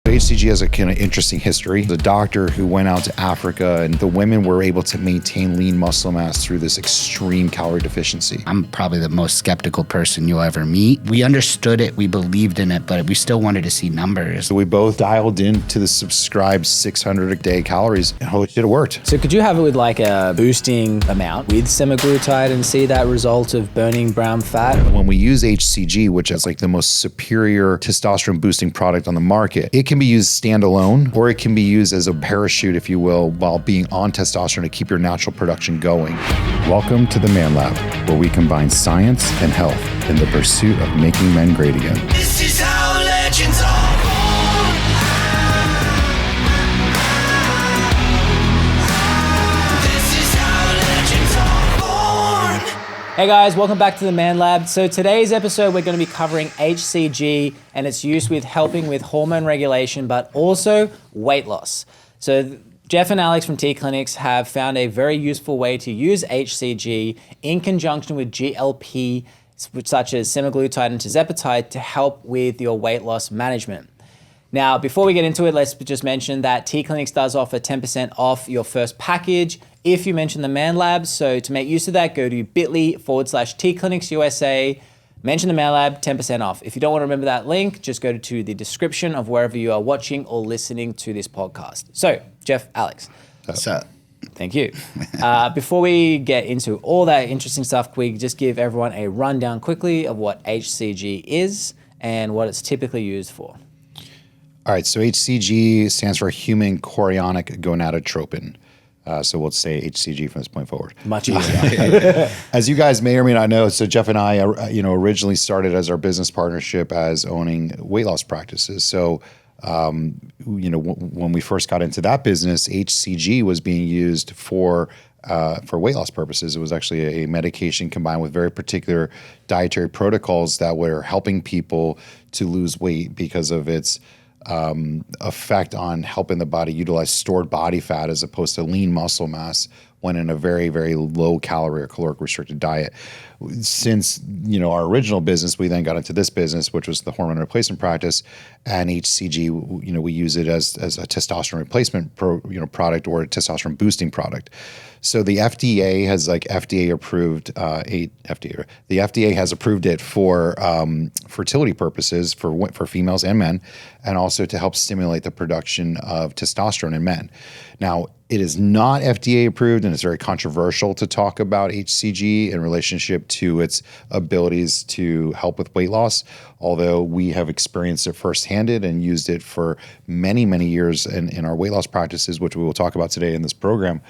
HCG has a kind of interesting history. The doctor who went out to Africa, and the women were able to maintain lean muscle mass through this extreme calorie deficiency. I'm probably the most skeptical person you'll ever meet. We understood it, we believed in it, but we still wanted to see numbers. So we both dialed into the subscribed 600 a day calories, and holy shit, it worked. So could you have it with like a boosting amount with semaglutide and see that result of burning brown fat? When we use HCG, which is like the most superior testosterone boosting product on the market, it can be used standalone, or it can be used as a parachute, if you will, while being on testosterone to keep your natural production going. Welcome to the ManLab, where we combine science and health in the pursuit of making men great again. This is how legends are born. This is how legends are born. Hey guys, welcome back to the ManLab. So today's episode, we're going to be covering HCG and its use with helping with hormone regulation, but also weight loss. So Jeff and Alex from T Clinics have found a very useful way to use HCG in conjunction with GLP, such as Semaglutide and Tirzepatide, to help with your weight loss management. Now, before we get into it, let's just mention that T Clinics does offer 10% off your first package if you mention the ManLab. So to make use of that, go to bit.ly/TClinicsUSA, mention the ManLab, 10% off. If you don't want to remember that link, just go to the description of wherever you are watching or listening to this podcast. So, Jeff, Alex. What's up? Thank you. Before we get into all that interesting stuff, can we just give everyone a rundown quickly of what HCG is and what it's typically used for? All right, so HCG stands for human chorionic gonadotropin. So we'll say HCG from this point forward. Much easier. As you guys may or may not know, so Jeff and I, originally started as our business partnership as owning weight loss practices. So, when we first got into that business, HCG was being used for weight loss purposes. It was actually a medication combined with very particular dietary protocols that were helping people to lose weight because of its effect on helping the body utilize stored body fat as opposed to lean muscle mass when in a very, very low calorie or caloric restricted diet. Since, our original business, we then got into this business, which was the hormone replacement practice, and HCG, we use it as a testosterone replacement product or a testosterone boosting product. So the FDA has FDA approved the FDA has approved it for fertility purposes for females and men, and also to help stimulate the production of testosterone in men. Now, it is not FDA approved, and it's very controversial to talk about HCG in relationship to its abilities to help with weight loss, although we have experienced it firsthand and used it for many, many years in our weight loss practices, which we will talk about today in this program.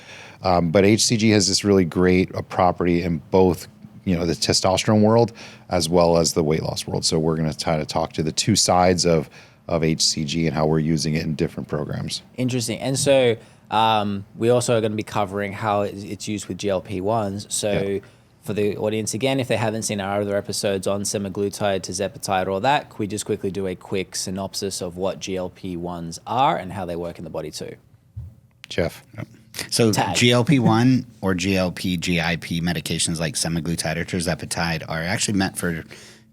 But HCG has this really great property in both the testosterone world as well as the weight loss world. So we're going to try to talk to the two sides of HCG and how we're using it in different programs. Interesting. And so we also are going to be covering how it's used with GLP-1s. So for the audience, again, if they haven't seen our other episodes on semaglutide, tirzepatide, or that, could we just quickly do a quick synopsis of what GLP-1s are and how they work in the body too? Jeff? Yep. So GLP-1 or GLP-GIP medications like semaglutide or tirzepatide are actually meant for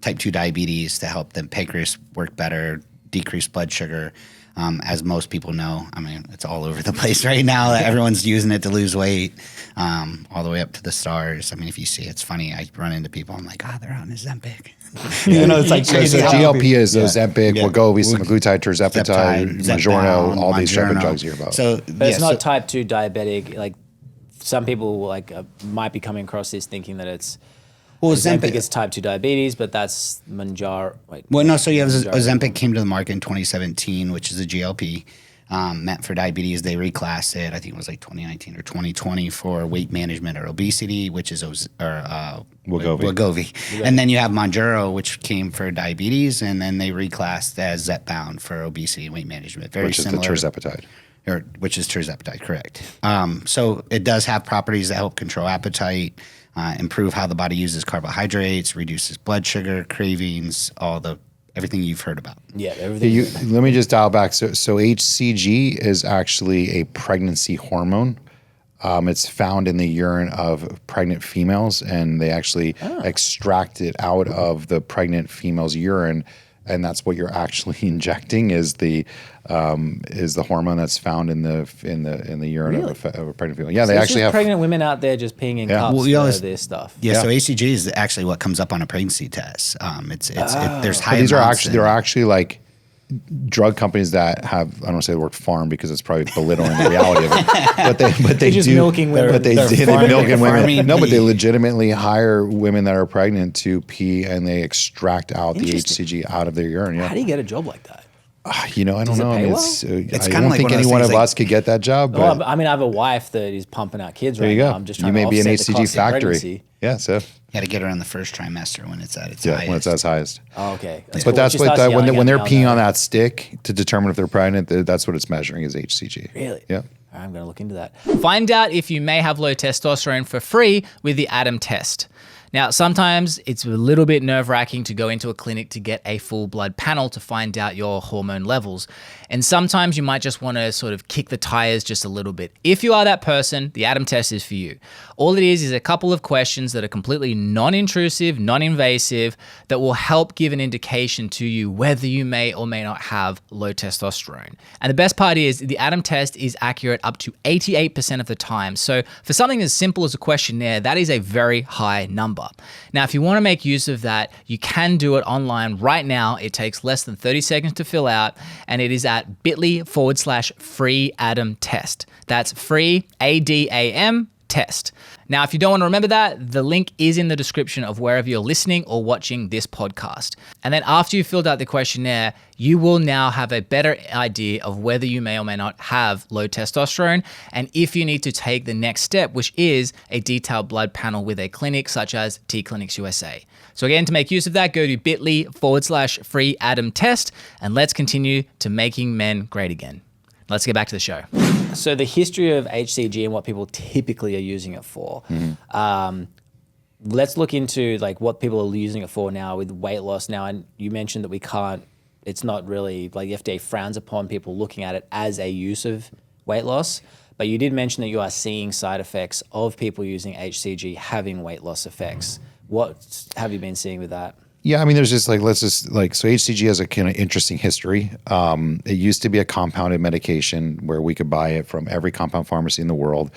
type 2 diabetes to help the pancreas work better, decrease blood sugar. As most people know, it's all over the place right now. Everyone's using it to lose weight, all the way up to the stars. If you see, it's funny. I run into people. I'm like, they're on Ozempic. It's like crazy. So GLP is Ozempic, Wegovy, semaglutide, Tirzepatide, Mounjaro, all these type of drugs you hear about. But it's not type 2 diabetic. Like some people might be coming across this thinking that it's Ozempic is type 2 diabetes, but that's Mounjaro. So you have Ozempic came to the market in 2017, which is a GLP meant for diabetes. They reclassed it, I think it was 2019 or 2020, for weight management or obesity, which is Wegovy. And then you have Mounjaro, which came for diabetes, and then they reclassed as Zepbound for obesity and weight management. Very similar. Which is the Tirzepatide. Which is Tirzepatide, correct. So it does have properties that help control appetite, improve how the body uses carbohydrates, reduces blood sugar, cravings, everything you've heard about. Yeah, everything. Let me just dial back. So HCG is actually a pregnancy hormone. It's found in the urine of pregnant females, and they actually extract it out of the pregnant female's urine and that's what you're actually injecting is the hormone that's found in the urine of a pregnant female. Yeah, So they it's actually just have pregnant women out there just peeing in cups for this stuff. Yeah, so HCG is actually what comes up on a pregnancy test. There's high These are amounts they're actually like drug companies that have, I don't want to say the word farm because it's probably belittling the reality of it, but they just do milking women. but they They're do farming- milking women. farming No, but they pee. legitimately hire women that are pregnant to pee and they extract out the Interesting. HCG out of their urine. How Yeah, do you get a job like that? I don't Does it know. I pay mean, well? I kinda don't like think one of any those one things of like- us could get that job. But Well, I mean, I have a wife that is pumping out kids there right you go. now. I'm just You trying may to be an offset the HCG cost of factory. pregnancy. Yeah, so got to get her in the first trimester when it's at its yeah, highest. when it's at its highest. Oh, okay. That's But cool. that's Just what us that, when, yelling when at they're me peeing that. on that stick to determine if they're pregnant, that's what it's measuring is HCG. Really? Yeah. All right, I'm going to look into that. Find out if you may have low testosterone for free with the ADAM test. Now, sometimes it's a little bit nerve-wracking to go into a clinic to get a full blood panel to find out your hormone levels. And sometimes you might just want to sort of kick the tires just a little bit. If you are that person, the ADAM test is for you. All it is a couple of questions that are completely non-intrusive, non-invasive, that will help give an indication to you whether you may or may not have low testosterone. And the best part is the ADAM test is accurate up to 88% of the time. So for something as simple as a questionnaire, that is a very high number. Now, if you want to make use of that, you can do it online right now. It takes less than 30 seconds to fill out, and it is at bit.ly/free ADAM test. That's free ADAM test. Now, if you don't want to remember that, the link is in the description of wherever you're listening or watching this podcast. And then after you've filled out the questionnaire, you will now have a better idea of whether you may or may not have low testosterone and if you need to take the next step, which is a detailed blood panel with a clinic such as T Clinics USA. So again, to make use of that, go to bit.ly/free ADAM test and let's continue to making men great again. Let's get back to the show. So the history of HCG and what people typically are using it for. Let's look into like what people are using it for now with weight loss now. And you mentioned that we can't, it's not really like the FDA frowns upon people looking at it as a use of weight loss. But you did mention that you are seeing side effects of people using HCG having weight loss effects. What have you been seeing with that? Yeah, I mean, there's just so HCG has a kind of interesting history. It used to be a compounded medication where we could buy it from every compound pharmacy in the world,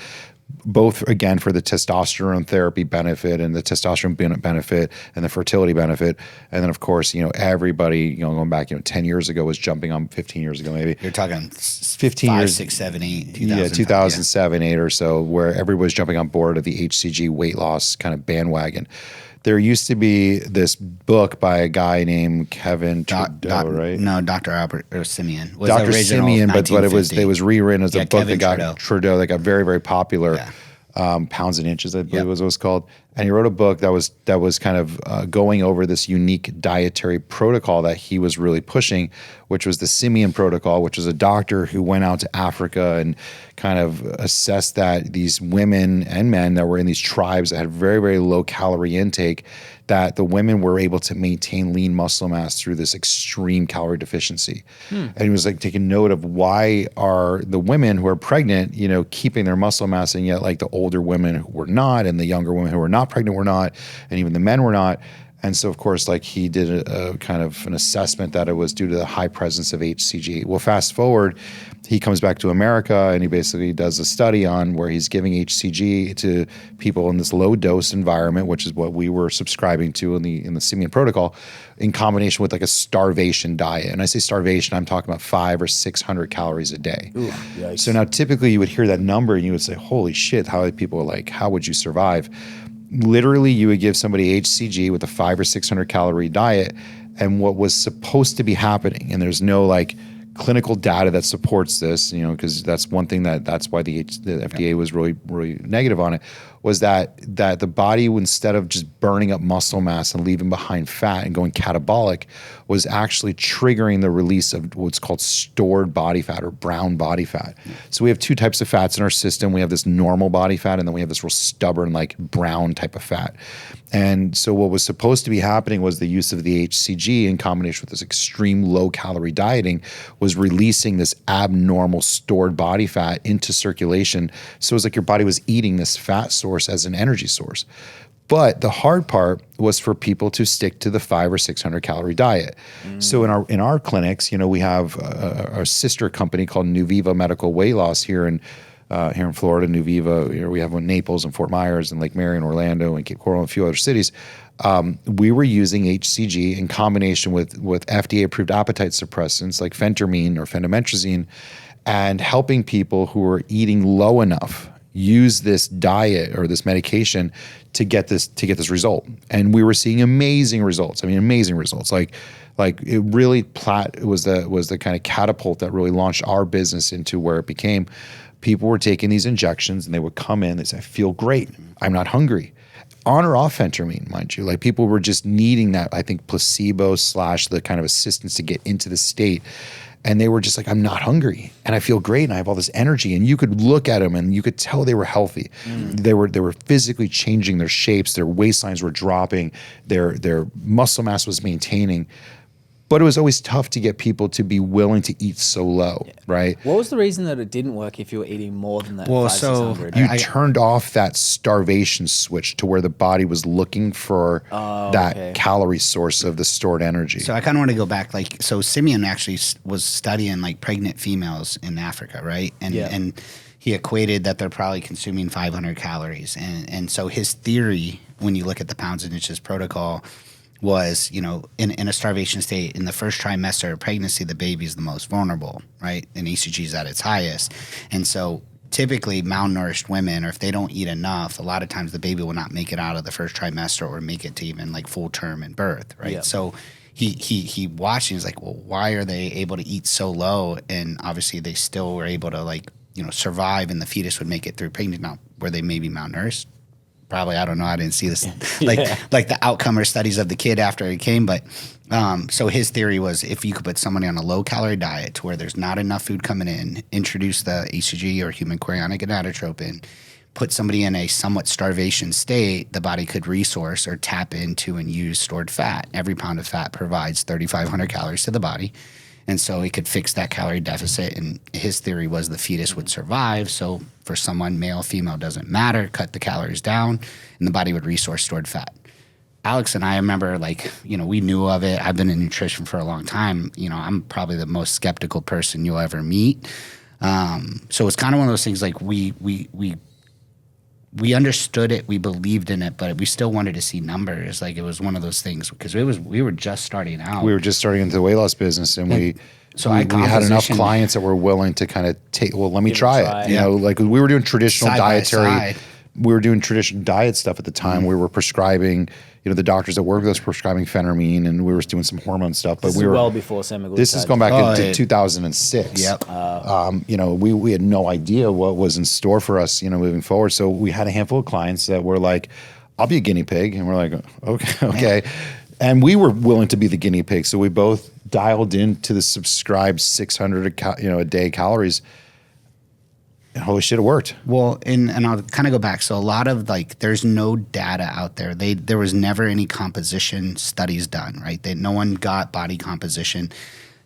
both again for the testosterone therapy benefit and the testosterone benefit and the fertility benefit. And then of course, everybody, going back, 10 years ago was jumping on 15 years ago, maybe. You're talking 15 5, years. 6, 7, 8, 2000. Yeah, 2007, 8 or so, where everybody was jumping on board of the HCG weight loss kind of bandwagon. There used to be this book by a guy named Kevin Trudeau, right? No, Dr. Albert or Simeon. Was Dr. the original Simeon, but it 1950. was rewritten as a book Kevin that got Trudeau that got very, very popular. Yeah. Pounds and Inches, I believe was what it was called. And he wrote a book that was kind of going over this unique dietary protocol that he was really pushing, which was the Simeon protocol, which was a doctor who went out to Africa and kind of assessed that these women and men that were in these tribes that had very, very low calorie intake, that the women were able to maintain lean muscle mass through this extreme calorie deficiency. And he was like taking note of why are the women who are pregnant, keeping their muscle mass, and yet like the older women who were not, and the younger women who were not pregnant were not, and even the men were not. And so, of course, like he did a kind of an assessment that it was due to the high presence of HCG. Well, fast forward, he comes back to America and he basically does a study on where he's giving HCG to people in this low dose environment, which is what we were subscribing to in the Simeon protocol, in combination with like a starvation diet. And I say starvation, I'm talking about 500 or 600 calories a day. Ooh, yikes. So now typically you would hear that number and you would say, holy shit, how people are like, how would you survive? Literally, you would give somebody HCG with a 500 or 600 calorie diet, and what was supposed to be happening, and there's no like clinical data that supports this, because that's one thing that's why the FDA was really, really negative on it, was that the body, instead of just burning up muscle mass and leaving behind fat and going catabolic, was actually triggering the release of what's called stored body fat or brown body fat. So we have two types of fats in our system. We have this normal body fat, and then we have this real stubborn, like brown type of fat. And so what was supposed to be happening was the use of the HCG in combination with this extreme low calorie dieting was releasing this abnormal stored body fat into circulation. So it was like your body was eating this fat source as an energy source. But the hard part was for people to stick to the 500 or 600 calorie diet. So in our clinics, we have a sister company called Nuviva Medical Weight Loss here in Florida. Nuviva, we have one in Naples and Fort Myers and Lake Marion, Orlando, and Cape Coral, and a few other cities. We were using HCG in combination with FDA-approved appetite suppressants like phentermine or phentermine, and helping people who are eating low enough use this diet or this medication to get this result. And we were seeing amazing results. I mean, amazing results. Like it really was the kind of catapult that really launched our business into where it became. People were taking these injections and they would come in, they say, I feel great. I'm not hungry. On or off phentermine, mind you. Like people were just needing that, I think, placebo / the kind of assistance to get into the state. And they were just like, I'm not hungry and I feel great and I have all this energy. And you could look at them and you could tell they were healthy. They were physically changing their shapes, their waistlines were dropping, their muscle mass was maintaining. But it was always tough to get people to be willing to eat so low, right? What was the reason that it didn't work if you were eating more than that? Well, 600? You turned off that starvation switch to where the body was looking for that calorie source of the stored energy. So I kind of want to go back. So Simeon actually was studying like pregnant females in Africa, right? And he equated that they're probably consuming 500 calories. And so his theory, when you look at the pounds and inches protocol, was, in a starvation state, in the first trimester of pregnancy, the baby is the most vulnerable, right? And HCG is at its highest. And so typically malnourished women, or if they don't eat enough, a lot of times the baby will not make it out of the first trimester or make it to even like full term and birth, right? Yep. So he watched and he's like, well, why are they able to eat so low? And obviously they still were able to survive, and the fetus would make it through pregnancy. Now, were they maybe malnourished? Probably, I don't know. I didn't see this, like the outcome or studies of the kid after he came. But so his theory was, if you could put somebody on a low calorie diet to where there's not enough food coming in, introduce the HCG or human chorionic gonadotropin, put somebody in a somewhat starvation state, the body could resource or tap into and use stored fat. Every pound of fat provides 3,500 calories to the body. And so it could fix that calorie deficit. And his theory was the fetus would survive. So for someone, male, female, doesn't matter, cut the calories down, and the body would resource stored fat. Alex and I remember, we knew of it. I've been in nutrition for a long time. I'm probably the most skeptical person you'll ever meet. So it's kind of one of those things, like we understood it, we believed in it, but we still wanted to see numbers. Like it was one of those things because we were just starting out. We were just starting into the weight loss business, and we had enough clients that were willing to kind of take. Well, let me try it. Like we were doing traditional dietary. We were doing traditional diet stuff at the time. We were prescribing. The doctors that worked with us prescribing phentermine, and we were doing some hormone stuff. But this is well before Semaglutide. This is going back into 2006. Yep. We had no idea what was in store for us, moving forward. So we had a handful of clients that were like, "I'll be a guinea pig," and we're like, "Okay." And we were willing to be the guinea pig. So we both dialed into the subscribed 600 a day calories. And holy shit, it worked. Well, and I'll kind of go back. So a lot of there's no data out there. There was never any composition studies done, right? No one got body composition.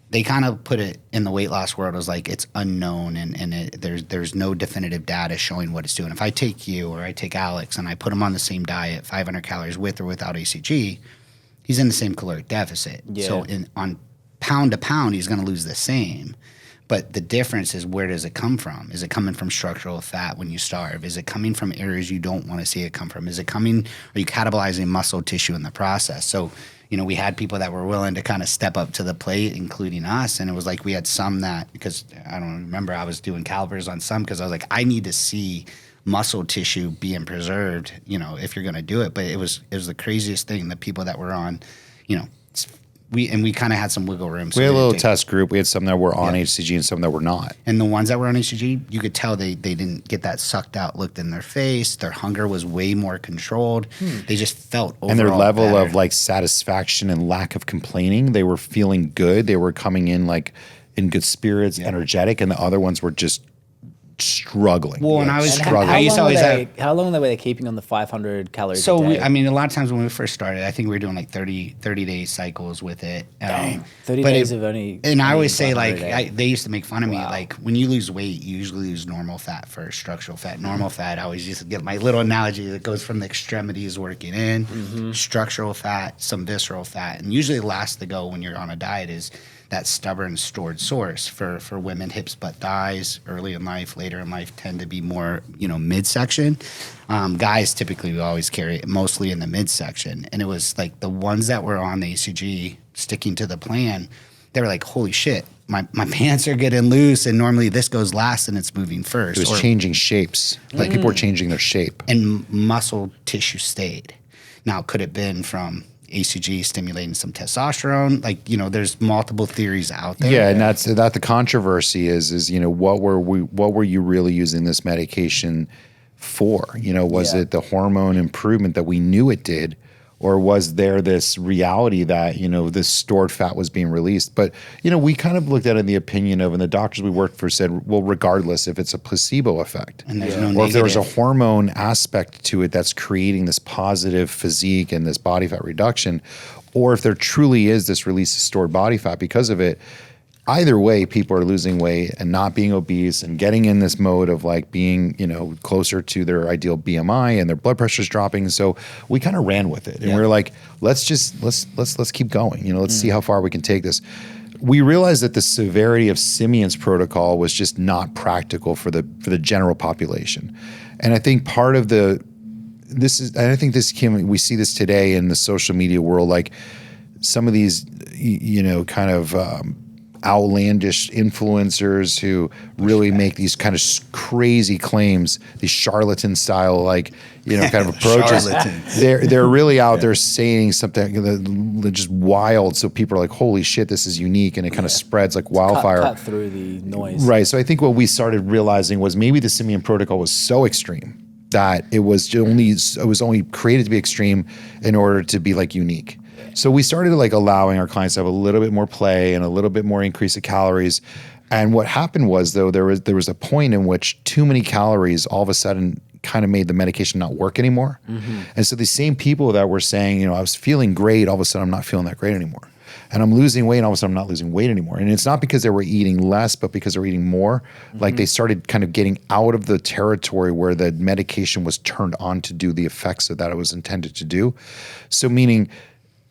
They kind of put it in the weight loss world as like it's unknown, and there's no definitive data showing what it's doing. If I take you or I take Alex and I put him on the same diet, 500 calories with or without HCG, he's in the same caloric deficit. Yeah. So on pound to pound, he's going to lose the same. But the difference is, where does it come from? Is it coming from structural fat when you starve? Is it coming from areas you don't want to see it come from? Are you catabolizing muscle tissue in the process? So, we had people that were willing to kind of step up to the plate, including us. And it was like we had some that, because I don't remember, I was doing calibers on some because I was like, I need to see muscle tissue being preserved, if you're going to do it. But it was the craziest thing. The people that were on, we kind of had some wiggle room. So we had a little test group. We had some that were on HCG and some that were not. And the ones that were on HCG, you could tell they didn't get that sucked out look in their face. Their hunger was way more controlled. They just felt overall and their level better. of satisfaction and lack of complaining, they were feeling good. They were coming in in good spirits, energetic, and the other ones were just struggling. Well, and I was And struggling. I used to always have. how long were they keeping on the 500 calories So a day? I mean, a lot of times when we first started, I think we were doing like 30 day cycles with it. 30 but days of only. And I only always say 500 a like day. they used to make fun of me Wow. like when you lose weight, you usually lose normal fat first, structural fat. Normal fat, I always used to get my little analogy that goes from the extremities working in, structural fat, some visceral fat, and usually the last to go when you're on a diet is that stubborn stored source. For women, hips, butt, thighs, early in life, later in life tend to be more, midsection. Guys typically we always carry it mostly in the midsection. And it was like the ones that were on the HCG sticking to the plan, they were like, holy shit, my pants are getting loose, and normally this goes last and it's moving first. It was changing shapes. Like people were changing their shape. And muscle tissue stayed. Now, could it have been from HCG stimulating some testosterone? Like, there's multiple theories out there. Yeah, and that's the controversy is what were you really using this medication for? Was it the hormone improvement that we knew it did, or was there this reality that this stored fat was being released? But we kind of looked at it in the opinion of, and the doctors we worked for said, well, regardless if it's a placebo effect, And there's no or if there was a negative. hormone aspect to it that's creating this positive physique and this body fat reduction, or if there truly is this release of stored body fat because of it. Either way, people are losing weight and not being obese and getting in this mode of like being, closer to their ideal BMI, and their blood pressure's dropping. So we kind of ran with it, and we were like, let's keep going. Let's see how far we can take this. We realized that the severity of Simeon's protocol was just not practical for the general population, and I think part of we see this today in the social media world, like some of these, kind of outlandish influencers who really make these kind of crazy claims, these charlatan style, kind of approaches. Charlatans. They're really out there saying something just wild. So people are like, holy shit, this is unique. And it kind of spreads like wildfire. Cut through the noise. Right. So I think what we started realizing was maybe the Simeon protocol was so extreme that it was only created to be extreme in order to be like unique. So we started like allowing our clients to have a little bit more play and a little bit more increase of calories. And what happened was, though, there was a point in which too many calories all of a sudden kind of made the medication not work anymore. And so the same people that were saying, I was feeling great, all of a sudden I'm not feeling that great anymore. And I'm losing weight, and all of a sudden I'm not losing weight anymore. And it's not because they were eating less, but because they were eating more. Like they started kind of getting out of the territory where the medication was turned on to do the effects that it was intended to do. So meaning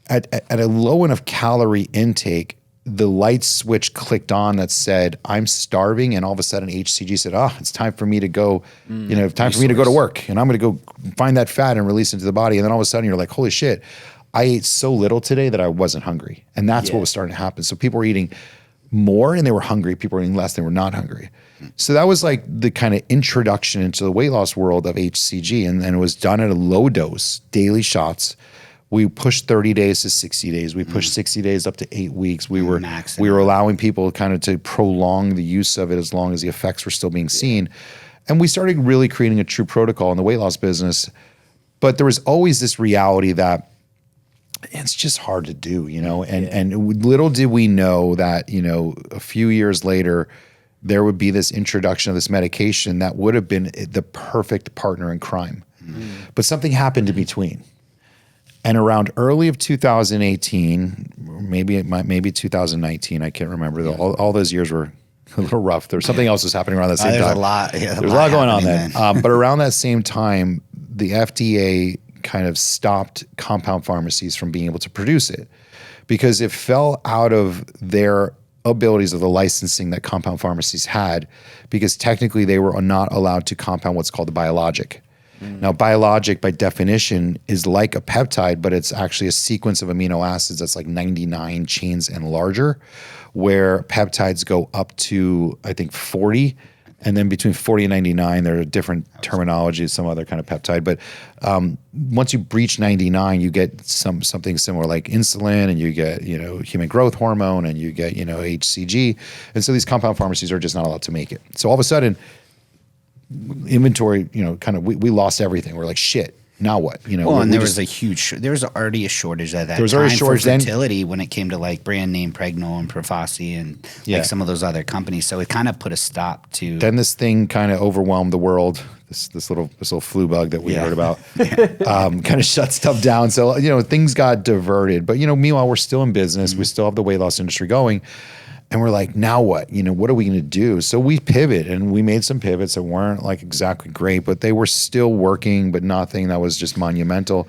at a low enough calorie intake, the light switch clicked on that said, I'm starving. And all of a sudden HCG said, it's time for me to go, time for me to go to work. And I'm going to go find that fat and release it into the body. And then all of a sudden you're like, holy shit, I ate so little today that I wasn't hungry. And that's what was starting to happen. So people were eating more and they were hungry. People were eating less, they were not hungry. So that was like the kind of introduction into the weight loss world of HCG. And it was done at a low dose, daily shots. We pushed 30 days to 60 days. We pushed 60 days up to 8 weeks. We were allowing people kind of to prolong the use of it as long as the effects were still being seen. And we started really creating a true protocol in the weight loss business. But there was always this reality that it's just hard to do, and little did we know that, a few years later, there would be this introduction of this medication that would have been the perfect partner in crime. But something happened in between. And around early of 2018, maybe 2019, I can't remember. All those years were a little rough. There was something else was happening around that same time. There's a lot going on then. But around that same time, the FDA kind of stopped compound pharmacies from being able to produce it because it fell out of their abilities of the licensing that compound pharmacies had, because technically they were not allowed to compound what's called a biologic. Now, biologic by definition is like a peptide, but it's actually a sequence of amino acids that's like 99 chains and larger, where peptides go up to, I think, 40. And then between 40 and 99, there are different terminologies, some other kind of peptide. But once you breach 99, you get something similar like insulin, and you get, human growth hormone, and you get, HCG. And so these compound pharmacies are just not allowed to make it. So all of a sudden, inventory, we lost everything. We're like, shit, now what? You know, Well, and we there just- there was already a shortage at that There was time already a shortage for then. fertility when it came to like brand name Pregno and Profasi and Yeah. like some of those other companies. So it kind of put a stop to. then this thing kind of overwhelmed the world. This little flu bug that we Yeah. heard about kind of shut stuff down. So things got diverted. But meanwhile we're still in business. We still have the weight loss industry going, and we're like, now what? What are we going to do? So we pivot, and we made some pivots that weren't like exactly great, but they were still working, but nothing that was just monumental.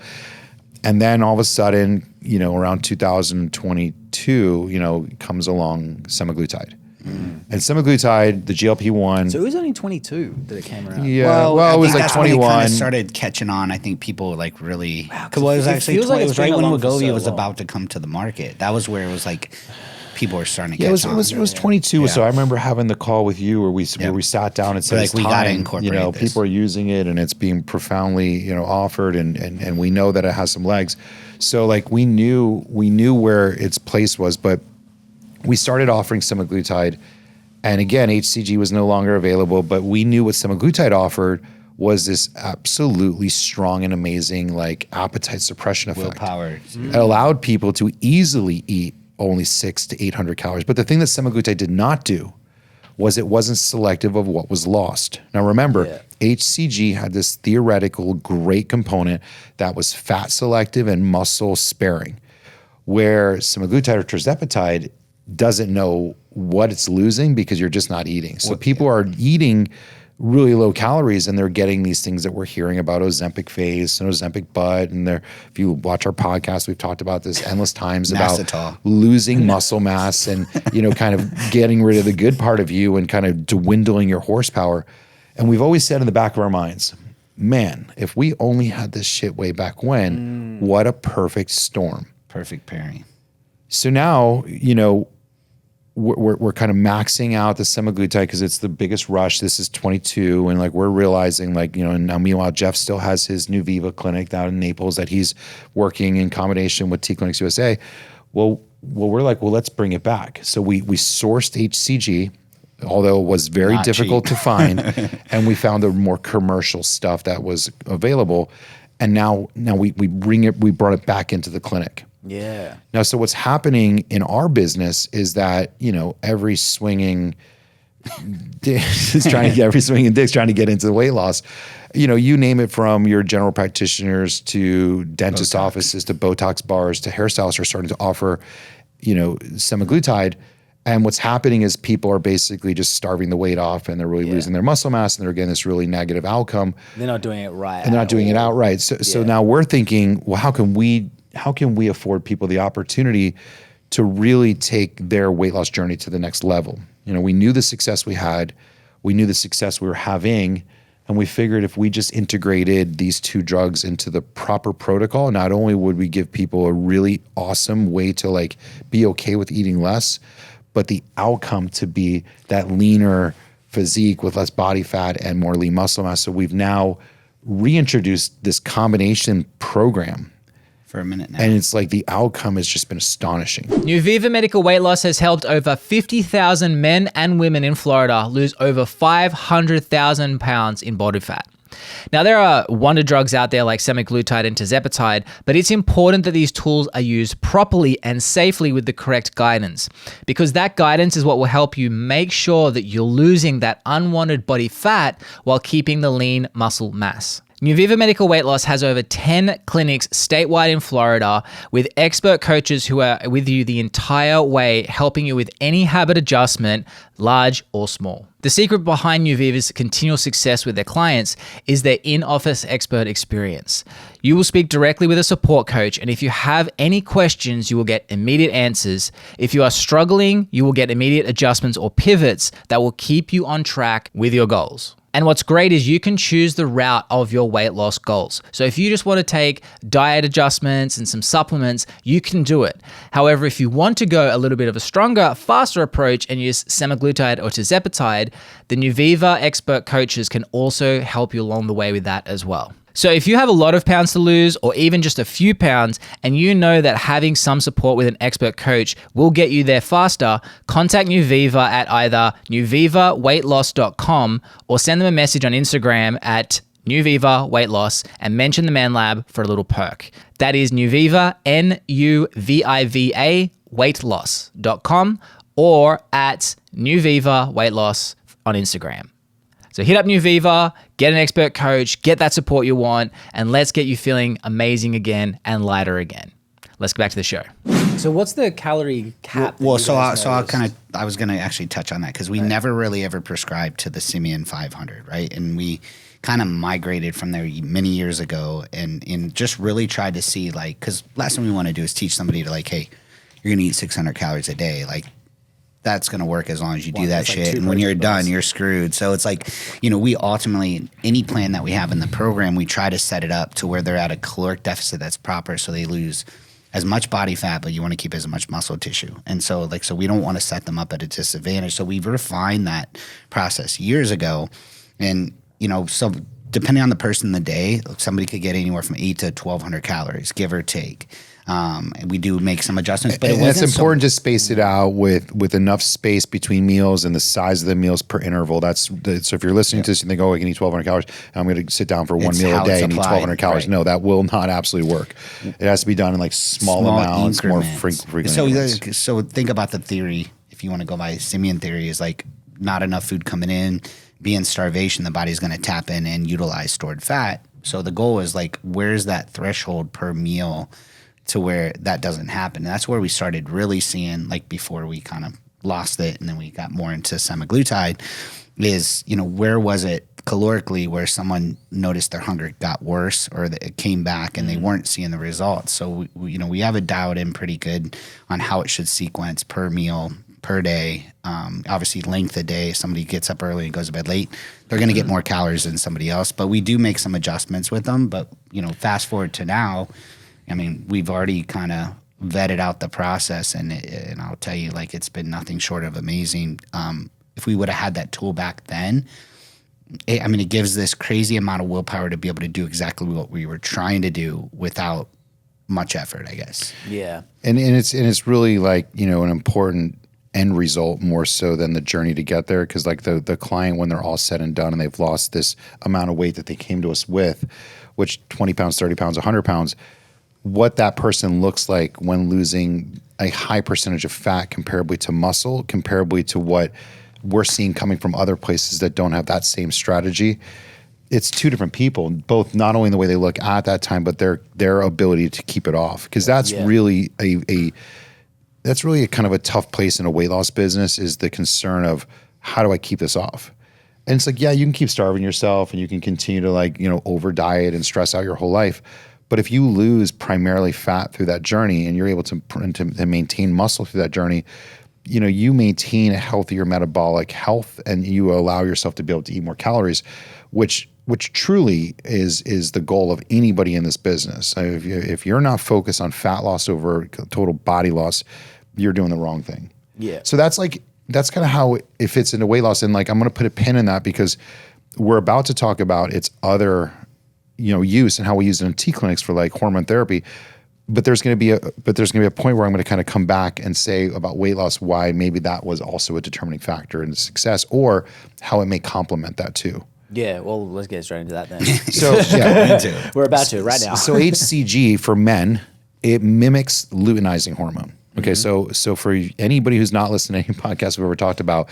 And then all of a sudden, around 2022, comes along semaglutide. And semaglutide, the GLP-1. So it was only 22 that it came around. Yeah, well, I it was think like that's when it 21. kind of started catching on. I think people like really. Because it was it actually feels like it it's was right been when along for Wegovy so was long. about to come to the market. That was where it was like people were starting to Yeah, catch it on. was 22. So I remember having the call with you where we sat down and said, Like, it's we gotta time. incorporate this. People are using it, and it's being profoundly offered, and we know that it has some legs. So like we knew where its place was, but we started offering semaglutide, and again HCG was no longer available. But we knew what semaglutide offered was this absolutely strong and amazing like appetite suppression effect. Willpower. It allowed people to easily eat only 600 to 800 calories. But the thing that semaglutide did not do was it wasn't selective of what was lost. Now remember, HCG had this theoretical great component that was fat selective and muscle sparing, where semaglutide or tirzepatide doesn't know what it's losing because you're just not eating. So people are eating really low calories, and they're getting these things that we're hearing about, Ozempic face and Ozempic butt. And if you watch our podcast, we've talked about this endless times about Massetal. losing muscle mass and, kind of getting rid of the good part of you and kind of dwindling your horsepower. And we've always said in the back of our minds, man, if we only had this shit way back when, what a perfect storm. Perfect pairing. So now, we're kind of maxing out the semaglutide because it's the biggest rush. This is 22, and like we're realizing, like and now meanwhile Jeff still has his New Viva clinic down in Naples that he's working in combination with T Clinics USA. Well, we're like, let's bring it back. So we sourced HCG, although it was very Not difficult cheap. to find, and we found the more commercial stuff that was available. And now we brought it back into the clinic. Yeah. Now, so what's happening in our business is that, every swinging dick is trying to get into the weight loss. You name it, from your general practitioners to dentist offices to Botox bars to hairstylists are starting to offer, semaglutide. And what's happening is people are basically just starving the weight off, and they're really losing their muscle mass, and they're getting this really negative outcome. They're not doing it right. And they're not doing it outright. So now we're thinking, well, how can we afford people the opportunity to really take their weight loss journey to the next level? We knew the success we had, we knew the success we were having, and we figured if we just integrated these two drugs into the proper protocol, not only would we give people a really awesome way to like be okay with eating less, but the outcome to be that leaner physique with less body fat and more lean muscle mass. So we've now reintroduced this combination program. For a minute now. And it's like the outcome has just been astonishing. New Viva Medical Weight Loss has helped over 50,000 men and women in Florida lose over 500,000 pounds in body fat. Now, there are wonder drugs out there like semaglutide and tirzepatide, but it's important that these tools are used properly and safely with the correct guidance, because that guidance is what will help you make sure that you're losing that unwanted body fat while keeping the lean muscle mass. New Viva Medical Weight Loss has over 10 clinics statewide in Florida with expert coaches who are with you the entire way, helping you with any habit adjustment, large or small. The secret behind New Viva's continual success with their clients is their in-office expert experience. You will speak directly with a support coach, and if you have any questions, you will get immediate answers. If you are struggling, you will get immediate adjustments or pivots that will keep you on track with your goals. And what's great is you can choose the route of your weight loss goals. So if you just want to take diet adjustments and some supplements, you can do it. However, if you want to go a little bit of a stronger, faster approach and use semaglutide or tirzepatide, the New Viva expert coaches can also help you along the way with that as well. So if you have a lot of pounds to lose or even just a few pounds, and you know that having some support with an expert coach will get you there faster, contact New Viva at either newvivaweightloss.com or send them a message on Instagram at Nuviva Weight Loss, and mention the ManLab for a little perk. That is Nuviva, Nuviva, weightloss.com, or at Nuviva Weight Loss on Instagram. So hit up Nuviva, get an expert coach, get that support you want, and let's get you feeling amazing again and lighter again. Let's go back to the show. So what's the calorie cap? Well, I was going to actually touch on that because we never really ever prescribed to the Simeon 500, right? And we kind of migrated from there many years ago and just really tried to see, like, because last thing we want to do is teach somebody to, like, hey, you're going to eat 600 calories a day. Like, that's going to work as long as you do that shit. And when you're done, you're screwed. So it's like, we ultimately, any plan that we have in the program, we try to set it up to where they're at a caloric deficit that's proper so they lose as much body fat, but you want to keep as much muscle tissue. And so we don't want to set them up at a disadvantage. So we've refined that process years ago. And, so depending on the person in the day, somebody could get anywhere from 8 to 1,200 calories, give or take. And we do make some adjustments, but it's important to space it out with enough space between meals and the size of the meals per interval. So if you're listening to this and think, I can eat 1,200 calories, I'm going to sit down for one meal a day and eat 1,200 calories. Right. No, that will not absolutely work. It has to be done in like small amounts, more frequently. So think about the theory, if you want to go by Simeon theory, is like not enough food coming in, be in starvation, the body's going to tap in and utilize stored fat. So the goal is like, where's that threshold per meal to where that doesn't happen? And that's where we started really seeing, like, before we kind of lost it and then we got more into semaglutide, is, where was it calorically where someone noticed their hunger got worse or that it came back and they weren't seeing the results. So, we have it dialed in pretty good on how it should sequence per meal, per day. Obviously, length of day. If somebody gets up early and goes to bed late, they're going to get more calories than somebody else. But we do make some adjustments with them. But, fast forward to now, I mean, we've already kind of vetted out the process, and I'll tell you, like, it's been nothing short of amazing. If we would have had that tool back then, it gives this crazy amount of willpower to be able to do exactly what we were trying to do without much effort, I guess. Yeah. And it's really like, an important end result more so than the journey to get there. Because like the client, when they're all said and done and they've lost this amount of weight that they came to us with, which 20 pounds, 30 pounds, 100 pounds, what that person looks like when losing a high percentage of fat comparably to muscle, comparably to what we're seeing coming from other places that don't have that same strategy. It's two different people, both not only in the way they look at that time, but their ability to keep it off. Because that's really that's really a kind of a tough place in a weight loss business, is the concern of how do I keep this off? And it's like, yeah, you can keep starving yourself and you can continue to over diet and stress out your whole life. But if you lose primarily fat through that journey and you're able to maintain muscle through that journey, you maintain a healthier metabolic health and you allow yourself to be able to eat more calories, which truly is the goal of anybody in this business. If you're not focused on fat loss over total body loss, you're doing the wrong thing. Yeah. So that's kind of how it fits into weight loss. And like, I'm going to put a pin in that because we're about to talk about its other use and how we use it in T clinics for like hormone therapy. But there's going to be a point where I'm going to kind of come back and say about weight loss, why maybe that was also a determining factor in the success, or how it may complement that too. Yeah, well, let's get straight into that then. So yeah, we're about to right now. So HCG for men, it mimics luteinizing hormone. Okay, so for anybody who's not listened to any podcast we've ever talked about,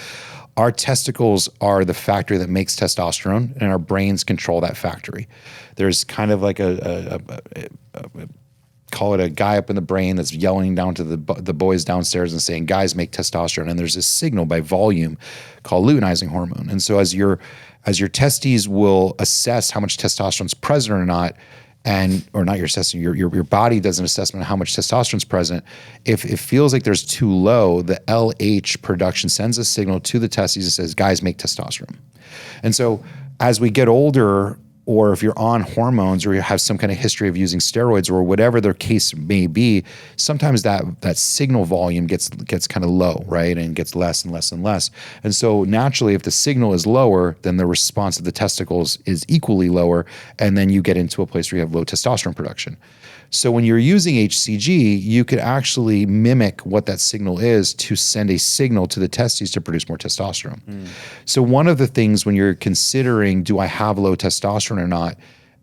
our testicles are the factory that makes testosterone, and our brains control that factory. There's kind of like call it a guy up in the brain that's yelling down to the boys downstairs and saying, guys, make testosterone. And there's this signal by volume called luteinizing hormone. And so as your testes will assess how much testosterone is present or not, or not your testes, your body does an assessment of how much testosterone is present. If it feels like there's too low, the LH production sends a signal to the testes and says, guys, make testosterone. And so as we get older, or if you're on hormones or you have some kind of history of using steroids or whatever their case may be, sometimes that signal volume gets kind of low, right? And gets less and less and less. And so naturally, if the signal is lower, then the response of the testicles is equally lower. And then you get into a place where you have low testosterone production. So when you're using HCG, you could actually mimic what that signal is to send a signal to the testes to produce more testosterone. So one of the things when you're considering, do I have low testosterone or not?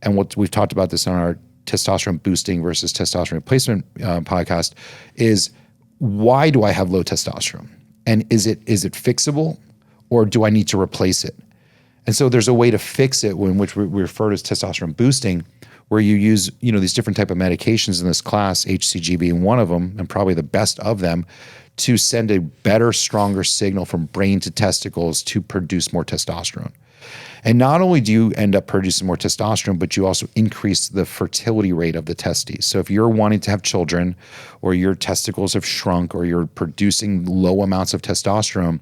And what we've talked about this on our testosterone boosting versus testosterone replacement podcast is, why do I have low testosterone? And is it fixable, or do I need to replace it? And so there's a way to fix it, which we refer to as testosterone boosting, where you use, these different type of medications in this class, HCG being one of them, and probably the best of them, to send a better, stronger signal from brain to testicles to produce more testosterone. And not only do you end up producing more testosterone, but you also increase the fertility rate of the testes. So if you're wanting to have children, or your testicles have shrunk, or you're producing low amounts of testosterone,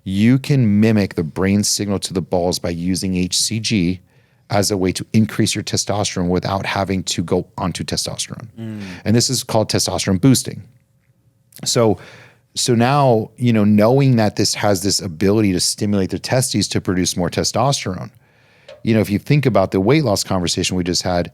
you can mimic the brain signal to the balls by using HCG as a way to increase your testosterone without having to go onto testosterone. And this is called testosterone boosting. So now, knowing that this has this ability to stimulate the testes to produce more testosterone, if you think about the weight loss conversation we just had,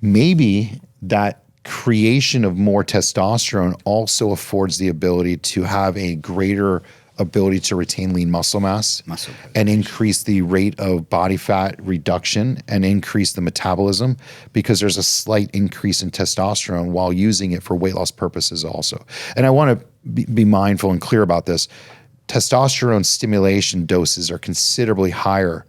maybe that creation of more testosterone also affords the ability to have a greater ability to retain lean muscle mass and increase the rate of body fat reduction and increase the metabolism, because there's a slight increase in testosterone while using it for weight loss purposes also. And I want to be mindful and clear about this. Testosterone stimulation doses are considerably higher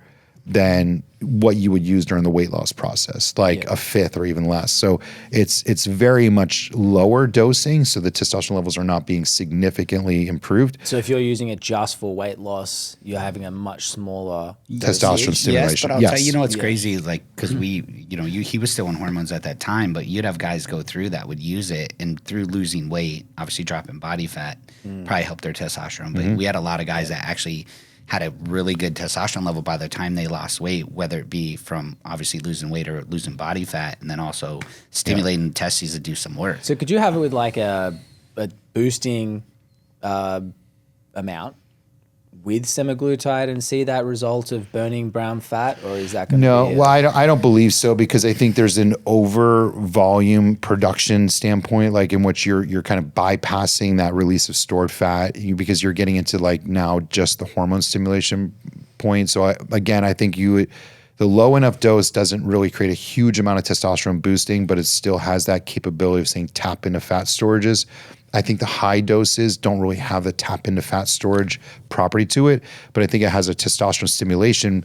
than what you would use during the weight loss process, like a fifth or even less. So it's very much lower dosing, so the testosterone levels are not being significantly improved. So if you're using it just for weight loss, you're having a much smaller testosterone stimulation. Yes, but I'll tell you, what's crazy, like, because he was still on hormones at that time, but you'd have guys go through that, would use it, and through losing weight, obviously dropping body fat, probably helped their testosterone. But we had a lot of guys that actually had a really good testosterone level by the time they lost weight, whether it be from obviously losing weight or losing body fat, and then also stimulating the testes to do some work. So could you have it with like a boosting amount with semaglutide and see that result of burning brown fat, or is that going to be well, I don't believe so, because I think there's an over volume production standpoint, like in which you're kind of bypassing that release of stored fat, because you're getting into like now just the hormone stimulation point. So I think the low enough dose doesn't really create a huge amount of testosterone boosting, but it still has that capability of saying tap into fat storages. I think the high doses don't really have the tap into fat storage property to it, but I think it has a testosterone stimulation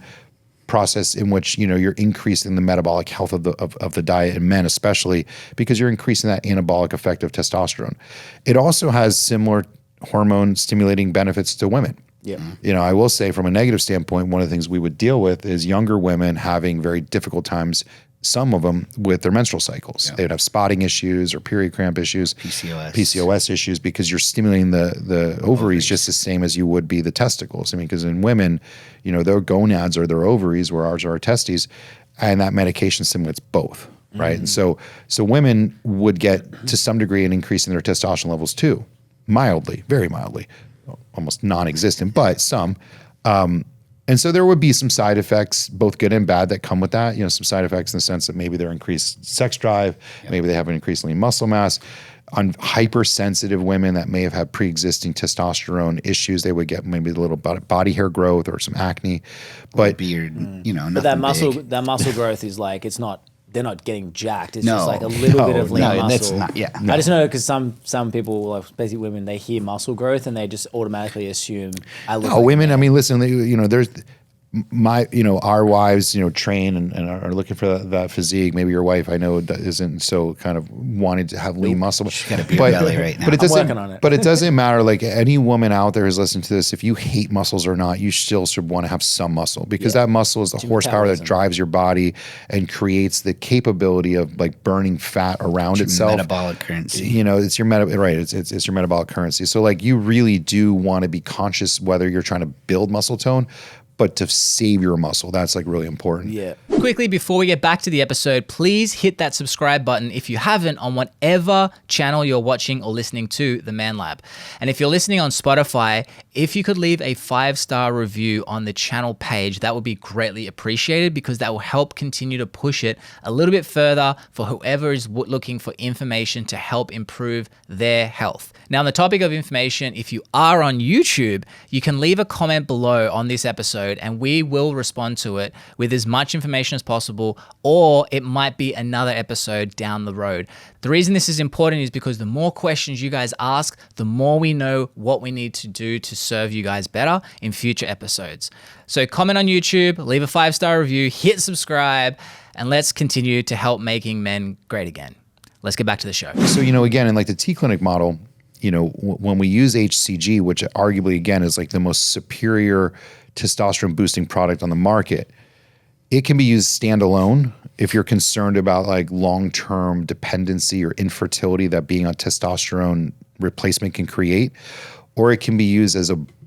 process in which you're increasing the metabolic health of the diet in men, especially because you're increasing that anabolic effect of testosterone. It also has similar hormone stimulating benefits to women. Yeah. I will say from a negative standpoint, one of the things we would deal with is younger women having very difficult times, some of them with their menstrual cycles. Yeah. They would have spotting issues or period cramp issues, PCOS issues, because you're stimulating the ovaries just the same as you would be the testicles. I mean, because in women, their gonads are their ovaries, where ours are our testes, and that medication stimulates both, right? And so women would get to some degree an increase in their testosterone levels too, mildly, very mildly, almost non-existent, but some. And so there would be some side effects, both good and bad, that come with that. Some side effects in the sense that maybe they're increased sex drive, maybe they have an increased lean muscle mass. On hypersensitive women that may have had pre-existing testosterone issues, they would get maybe a little body hair growth or some acne, but beard, but that muscle growth is like, they're not getting jacked. It's just like a little bit of lean muscle. That's not, I just know because some people, like especially women, they hear muscle growth and they just automatically assume I look like women. I mean, listen, there's our wives, train and are looking for that physique. Maybe your wife, I know, isn't so kind of wanting to have lean muscle. She's got a beer belly right now. But it doesn't, working on it. But it doesn't matter. Like any woman out there who's listening to this, if you hate muscles or not, you still should want to have some muscle, because that muscle is the horsepower that drives your body and creates the capability of like burning fat around itself. Metabolic currency. It's your right. It's your metabolic currency. So like you really do want to be conscious whether you're trying to build muscle tone. but to save your muscle. That's like really important. Yeah. Quickly, before we get back to the episode, please hit that subscribe button if you haven't on whatever channel you're watching or listening to the ManLab. And if you're listening on Spotify, if you could leave a 5-star review on the channel page, that would be greatly appreciated, because that will help continue to push it a little bit further for whoever is looking for information to help improve their health. Now, on the topic of information, if you are on YouTube, you can leave a comment below on this episode and we will respond to it with as much information as possible, or it might be another episode down the road. The reason this is important is because the more questions you guys ask, the more we know what we need to do to serve you guys better in future episodes. So comment on YouTube, leave a 5-star review, hit subscribe, and let's continue to help making men great again. Let's get back to the show. So, again, in like the T-Clinic model, when we use HCG, which arguably, again, is like the most superior testosterone boosting product on the market, it can be used standalone if you're concerned about like long-term dependency or infertility that being on testosterone replacement can create, or it can be used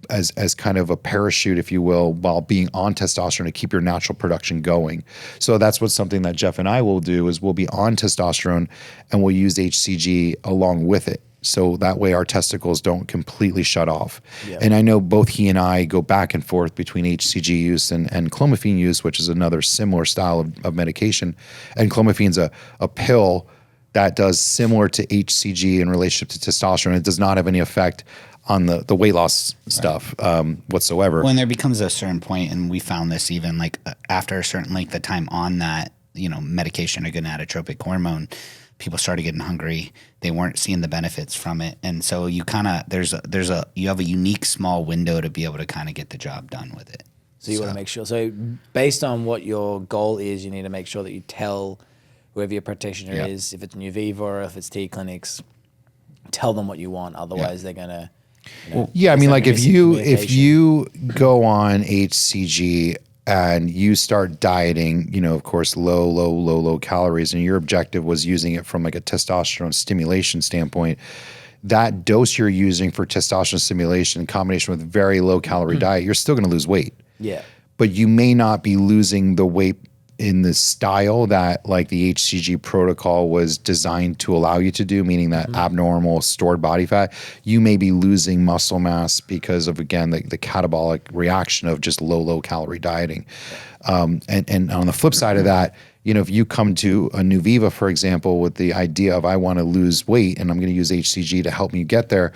as kind of a parachute, if you will, while being on testosterone to keep your natural production going. So that's what something that Jeff and I will do is we'll be on testosterone and we'll use HCG along with it. So that way our testicles don't completely shut off. Yeah. And I know both he and I go back and forth between HCG use and clomiphene use, which is another similar style of medication. And clomiphene's a pill that does similar to HCG in relationship to testosterone. It does not have any effect on the weight loss stuff whatsoever. When there becomes a certain point, and we found this even like after a certain length of time on that, medication or gonadotropic hormone, people started getting hungry. They weren't seeing the benefits from it. And so you kind of, you have a unique small window to be able to kind of get the job done with it. So you want to make sure. So based on what your goal is, you need to make sure that you tell whoever your practitioner is, if it's Nuviva or if it's T-Clinics, tell them what you want. Otherwise, they're going to. I mean, like if you go on HCG and you start dieting, of course, low calories, and your objective was using it from like a testosterone stimulation standpoint, that dose you're using for testosterone stimulation in combination with very low calorie diet, you're still going to lose weight. Yeah. But you may not be losing the weight in the style that like the HCG protocol was designed to allow you to do, meaning that abnormal stored body fat. You may be losing muscle mass because of, again, the catabolic reaction of just low calorie dieting. And on the flip side of that, if you come to a Nuviva, for example, with the idea of I want to lose weight and I'm going to use HCG to help me get there,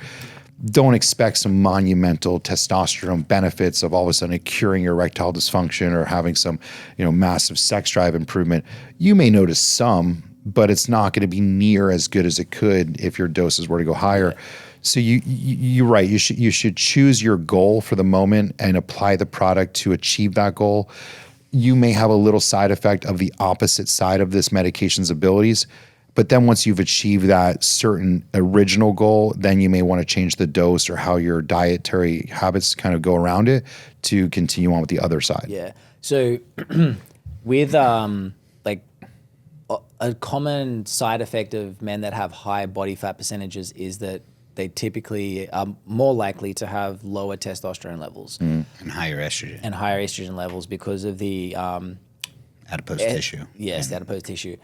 don't expect some monumental testosterone benefits of all of a sudden curing your erectile dysfunction or having some, massive sex drive improvement. You may notice some, but it's not going to be near as good as it could if your doses were to go higher. So you're right. You should choose your goal for the moment and apply the product to achieve that goal. You may have a little side effect of the opposite side of this medication's abilities. But then once you've achieved that certain original goal, then you may want to change the dose or how your dietary habits kind of go around it to continue on with the other side. Yeah. So with like a common side effect of men that have high body fat percentages is that they typically are more likely to have lower testosterone levels. And higher estrogen. And higher estrogen levels because of the adipose tissue. Yes, the adipose tissue.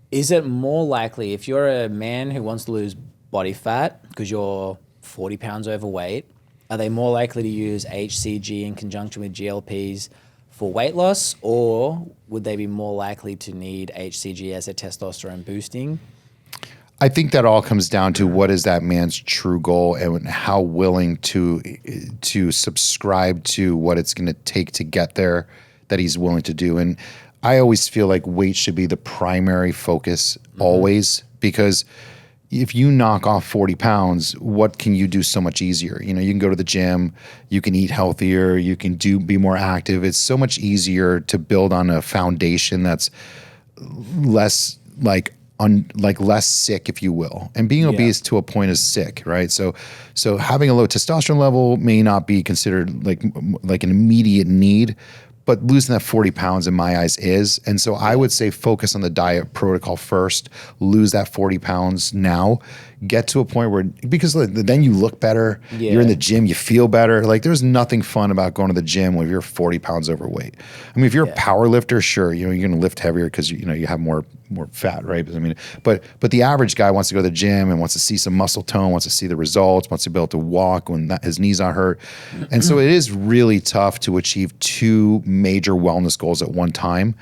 Is it more likely if you're a man who wants to lose body fat because you're 40 pounds overweight, are they more likely to use HCG in conjunction with GLPs for weight loss, or would they be more likely to need HCG as a testosterone boosting? I think that all comes down to what is that man's true goal and how willing to subscribe to what it's going to take to get there that he's willing to do. And I always feel like weight should be the primary focus always, because if you knock off 40 pounds, what can you do so much easier? You can go to the gym, you can eat healthier, you can be more active. It's so much easier to build on a foundation that's less less sick, if you will. And being obese to a point is sick, right? So having a low testosterone level may not be considered like an immediate need, but losing that 40 pounds in my eyes is. And so I would say focus on the diet protocol first, lose that 40 pounds now, get to a point where, because then you look better, you're in the gym, you feel better. Like there's nothing fun about going to the gym when you're 40 pounds overweight. I mean, if you're a power lifter, sure, you're going to lift heavier because you have more fat, right? I mean, but the average guy wants to go to the gym and wants to see some muscle tone, wants to see the results, wants to be able to walk when his knees aren't hurt. And so it is really tough to achieve two major wellness goals at one time.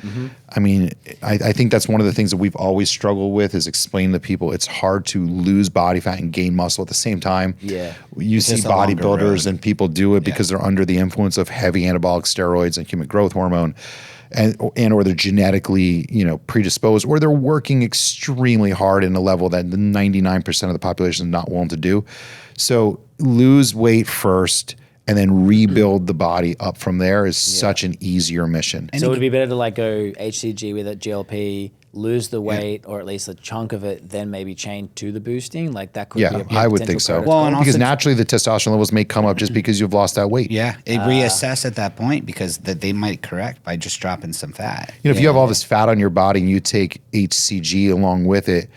I mean, I think that's one of the things that we've always struggled with is explaining to people it's hard to lose body fat and gain muscle at the same time. You see bodybuilders and people do it because they're under the influence of heavy anabolic steroids and human growth hormone. And or they're genetically, predisposed, or they're working extremely hard in a level that the 99% of the population is not willing to do. So lose weight first and then rebuild the body up from there is such an easier mission. So would it be better to like go HCG with a GLP, lose the weight or at least a chunk of it, then maybe change to the boosting? Like that could be I would think so. protocol. and because also naturally the testosterone levels may come up just because you've lost that weight. reassess at that point because they might correct by just dropping some fat. If you have all this fat on your body and you take HCG along with it,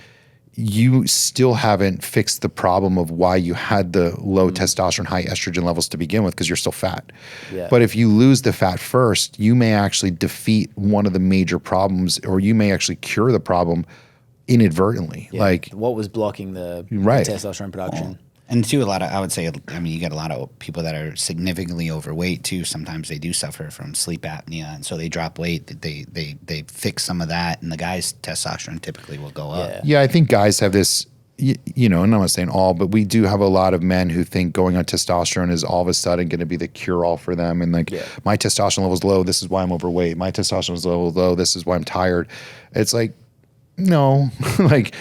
you still haven't fixed the problem of why you had the low testosterone, high estrogen levels to begin with because you're still fat. But if you lose the fat first, you may actually defeat one of the major problems, or you may actually cure the problem inadvertently. Like what was blocking the testosterone production? And too, I would say, you got a lot of people that are significantly overweight too. Sometimes they do suffer from sleep apnea, and so they drop weight. They fix some of that, and the guy's testosterone typically will go up. I think guys have this, and I'm not saying all, but we do have a lot of men who think going on testosterone is all of a sudden going to be the cure-all for them. And like, my testosterone level's low, this is why I'm overweight. My testosterone level's low, this is why I'm tired. It's like, no, like,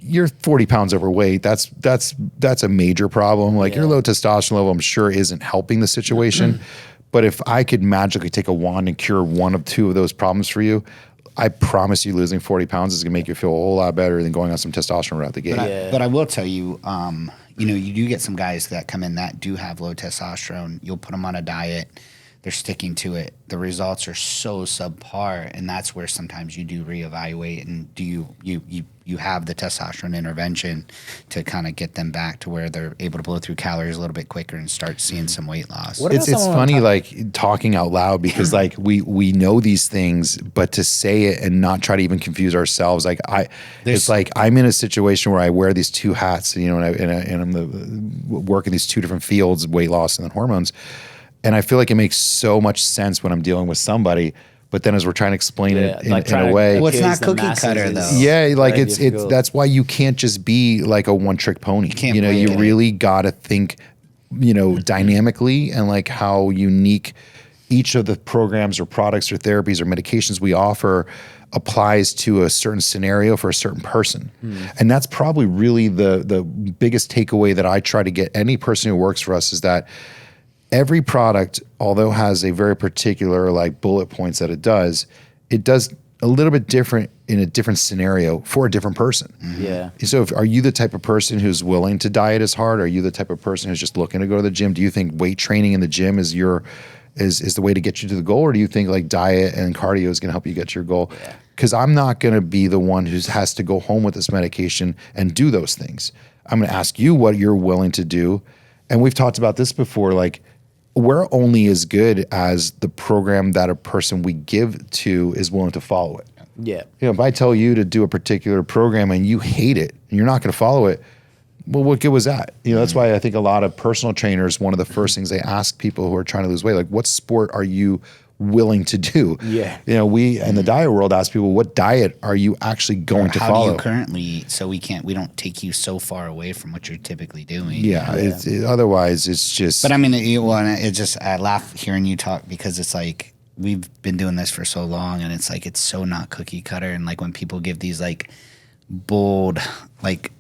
you're 40 pounds overweight. That's a major problem. Like your low testosterone level, I'm sure isn't helping the situation. But if I could magically take a wand and cure one of two of those problems for you, I promise you losing 40 pounds is gonna make you feel a whole lot better than going on some testosterone right out the gate. But I will tell you, you do get some guys that come in that do have low testosterone. You'll put them on a diet. They're sticking to it. The results are so subpar, and that's where sometimes you do reevaluate and do you have the testosterone intervention to kind of get them back to where they're able to blow through calories a little bit quicker and start seeing some weight loss. It's funny like talking out loud because like we know these things, but to say it and not try to even confuse ourselves. Like it's like I'm in a situation where I wear these two hats, and I'm working these two different fields, weight loss and then hormones. And I feel like it makes so much sense when I'm dealing with somebody, but then as we're trying to explain it in a way, well, it's not cookie cutter though. Yeah, like it's that's why you can't just be like a one-trick pony. You really got to think, dynamically and like how unique each of the programs or products or therapies or medications we offer applies to a certain scenario for a certain person. And that's probably really the biggest takeaway that I try to get any person who works for us is that every product, although has a very particular like bullet points that it does a little bit different in a different scenario for a different person. So are you the type of person who's willing to diet as hard? Are you the type of person who's just looking to go to the gym? Do you think weight training in the gym is the way to get you to the goal? Or do you think like diet and cardio is going to help you get to your goal? Because I'm not going to be the one who has to go home with this medication and do those things. I'm going to ask you what you're willing to do. And we've talked about this before, like, we're only as good as the program that a person we give to is willing to follow it. If I tell you to do a particular program and you hate it and you're not going to follow it, well, what good was that? That's why I think a lot of personal trainers, one of the first things they ask people who are trying to lose weight, like, what sport are you willing to do? We in the diet world ask people, what diet are you actually going to follow? How do you currently eat so we don't take you so far away from what you're typically doing? Otherwise it's just. But I mean, I laugh hearing you talk because it's like we've been doing this for so long, and it's like it's so not cookie cutter, and like when people give these like bold like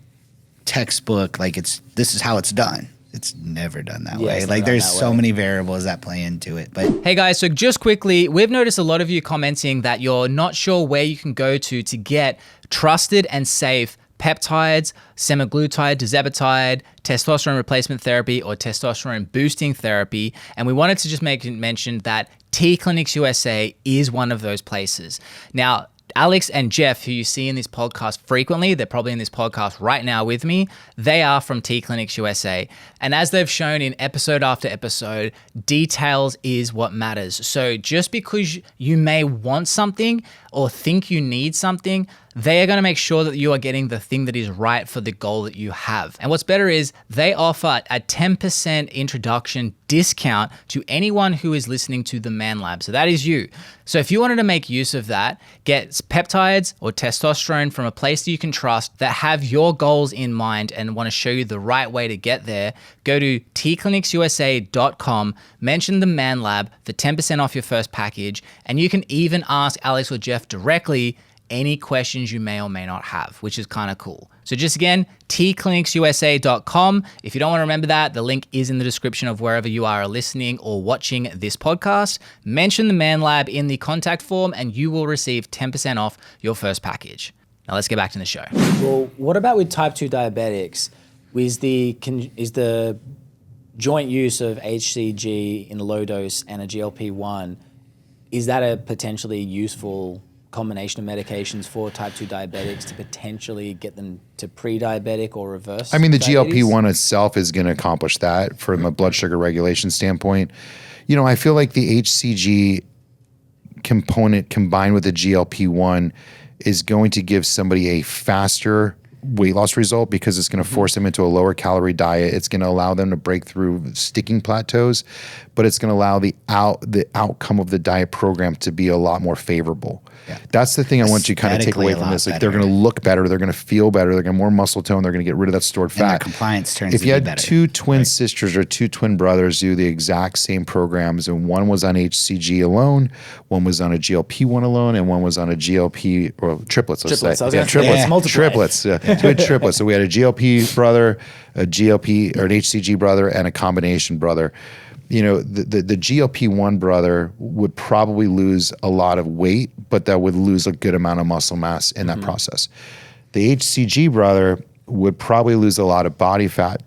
textbook, like this is how it's done. It's never done that way. Like there's so many variables that play into it. But hey guys, so just quickly, we've noticed a lot of you commenting that you're not sure where you can go to get trusted and safe peptides, semaglutide, tirzepatide, testosterone replacement therapy, or testosterone boosting therapy. And we wanted to just make mention that T Clinics USA is one of those places. Now, Alex and Jeff, who you see in this podcast frequently, they're probably in this podcast right now with me, they are from T Clinics USA. And as they've shown in episode after episode, details is what matters. So just because you may want something or think you need something, they are going to make sure that you are getting the thing that is right for the goal that you have. And what's better is they offer a 10% introduction discount to anyone who is listening to the ManLab. So that is you. So if you wanted to make use of that, get peptides or testosterone from a place that you can trust that have your goals in mind and want to show you the right way to get there, go to tclinicsusa.com, mention the ManLab for 10% off your first package, and you can even ask Alex or Jeff directly any questions you may or may not have, which is kind of cool. So just again, tclinicsusa.com. If you don't want to remember that, the link is in the description of wherever you are listening or watching this podcast. Mention the ManLab in the contact form and you will receive 10% off your first package. Now let's get back to the show. Well, what about with type 2 diabetics? Is the joint use of HCG in low dose and a GLP-1, is that a potentially useful combination of medications for type 2 diabetics to potentially get them to pre-diabetic or reverse? I mean, the diabetes? GLP-1 itself is going to accomplish that from a blood sugar regulation standpoint. You know, I feel like the HCG component combined with the GLP-1 is going to give somebody a faster weight loss result because it's going to force them into a lower calorie diet. It's going to allow them to break through sticking plateaus, but it's going to allow the outcome of the diet program to be a lot more favorable. Yeah. That's the thing I want you to kind of take away from this. Like, they're going to look better, they're going to feel better, they're going to have more muscle tone, they're going to get rid of that stored fat. And their compliance turns if you had better. two twin sisters or two twin brothers do the exact same programs, and one was on HCG alone, one was on a GLP-1 alone, and one was on a GLP or triplets, let's say. Triplets. So we had triplets. So we had a GLP brother, a GLP or an HCG brother, and a combination brother. You know, the GLP-1 brother would probably lose a lot of weight, but that would lose a good amount of muscle mass in that process. The HCG brother would probably lose a lot of body fat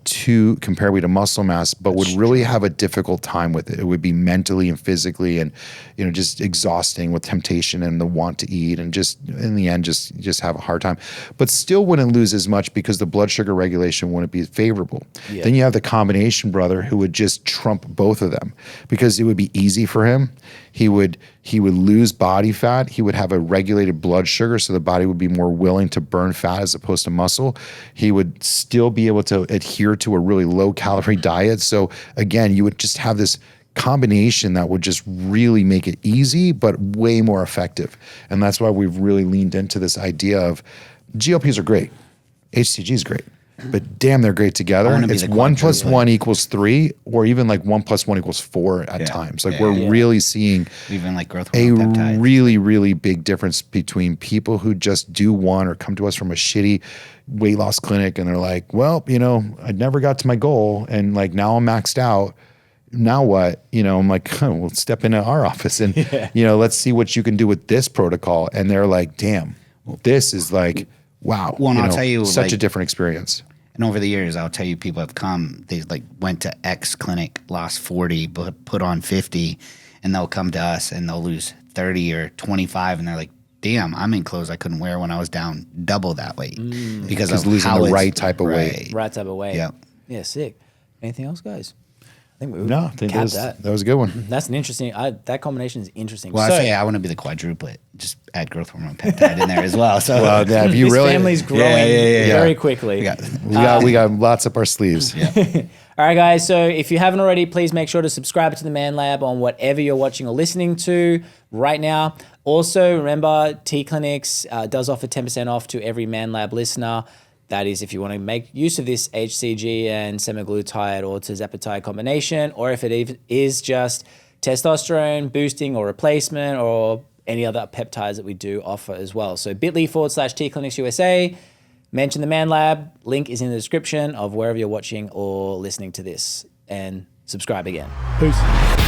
comparatively to muscle mass, but would really have a difficult time with it. It would be mentally and physically and, you know, just exhausting with temptation and the want to eat, and just in the end, just have a hard time, but still wouldn't lose as much because the blood sugar regulation wouldn't be favorable. Yeah. Then you have the combination brother who would just trump both of them because it would be easy for him. He would lose body fat. He would have a regulated blood sugar, so the body would be more willing to burn fat as opposed to muscle. He would still be able to adhere to a really low calorie diet. So again, you would just have this combination that would just really make it easy, but way more effective. And that's why we've really leaned into this idea of GLPs are great. HCG is great. But damn, they're great together. It's 1 + 1 = 3, or even like 1 + 1 = 4 at times. Like we're really seeing even like growth hormone peptides. Really, really big difference between people who just do one or come to us from a shitty weight loss clinic and they're like, well, you know, I never got to my goal and like now I'm maxed out. Now what? You know, I'm like, oh, well, step into our office and, you know, let's see what you can do with this protocol. And they're like, damn, this is like, wow. Well, I'll tell you, such a different experience. And over the years, I'll tell you, people have come, they like went to X clinic, lost 40, but put on 50, and they'll come to us and they'll lose 30 or 25. And they're like, damn, I'm in clothes I couldn't wear when I was down double that weight because of losing how the right type of weight. Right type of weight. Yeah. Yeah, sick. Anything else, guys? I think we that was a good one. That's an interesting, that combination is interesting. Well, so, I say I want to be the quadruplet. Just add growth hormone peptide in there as well. So well, yeah, if you this really, family's growing very quickly. We got lots up our sleeves. All right, guys. So if you haven't already, please make sure to subscribe to the ManLab on whatever you're watching or listening to right now. Also, remember, T Clinics does offer 10% off to every ManLab listener. That is if you want to make use of this HCG and Semaglutide or Tirzepatide combination, or if it is just testosterone boosting or replacement or any other peptides that we do offer as well. So bit.ly/TClinicsUSA, mention the ManLab, link is in the description of wherever you're watching or listening to this, and subscribe again. Peace.